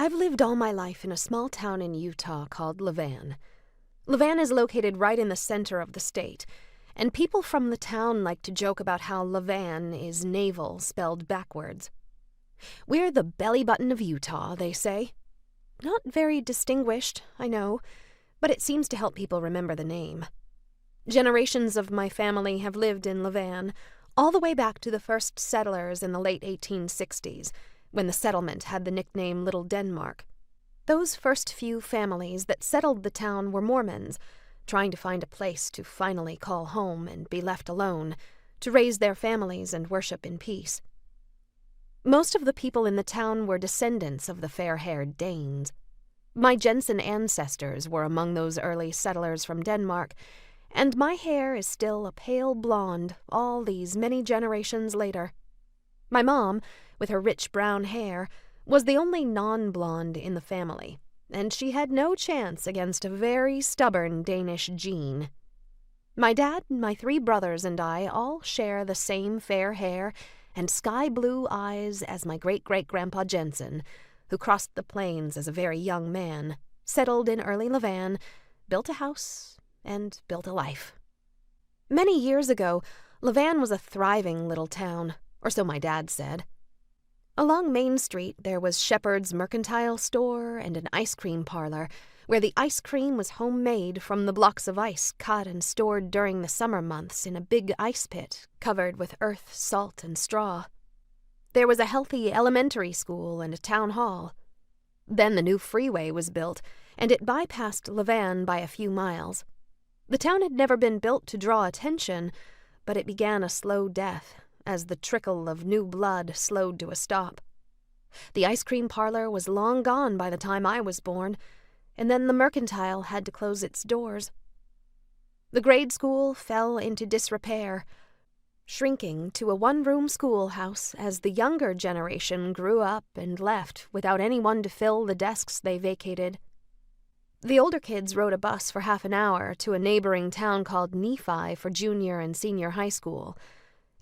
I've lived all my life in a small town in Utah called Levan. Levan is located right in the center of the state, and people from the town like to joke about how Levan is navel spelled backwards. We're the belly button of Utah, they say. Not very distinguished, I know, but it seems to help people remember the name. Generations of my family have lived in Levan, all the way back to the first settlers in the late 1860s, when the settlement had the nickname Little Denmark. Those first few families that settled the town were Mormons, trying to find a place to finally call home and be left alone, to raise their families and worship in peace. Most of the people in the town were descendants of the fair-haired Danes. My Jensen ancestors were among those early settlers from Denmark, and my hair is still a pale blonde all these many generations later. My mom, with her rich brown hair, was the only non-blonde in the family, and she had no chance against a very stubborn Danish gene. My dad, my 3 brothers, and I all share the same fair hair and sky-blue eyes as my great-great-grandpa Jensen, who crossed the plains as a very young man, settled in early Levan, built a house, and built a life. Many years ago, Levan was a thriving little town, or so my dad said. Along Main Street there was Shepherd's Mercantile Store and an ice cream parlor, where the ice cream was homemade from the blocks of ice cut and stored during the summer months in a big ice pit covered with earth, salt, and straw. There was a healthy elementary school and a town hall. Then the new freeway was built, and it bypassed Levan by a few miles. The town had never been built to draw attention, but it began a slow death as the trickle of new blood slowed to a stop. The ice cream parlor was long gone by the time I was born, and then the mercantile had to close its doors. The grade school fell into disrepair, shrinking to a one-room schoolhouse as the younger generation grew up and left without anyone to fill the desks they vacated. The older kids rode a bus for half an hour to a neighboring town called Nephi for junior and senior high school,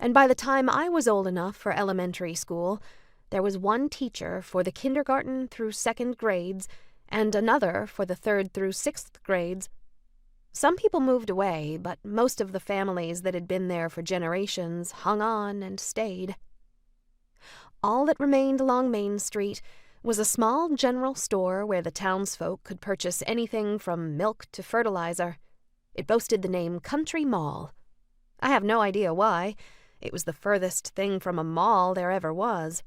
and by the time I was old enough for elementary school, there was one teacher for the kindergarten through 2nd grades and another for the 3rd through 6th grades. Some people moved away, but most of the families that had been there for generations hung on and stayed. All that remained along Main Street was a small general store where the townsfolk could purchase anything from milk to fertilizer. It boasted the name Country Mall. I have no idea why. It was the furthest thing from a mall there ever was.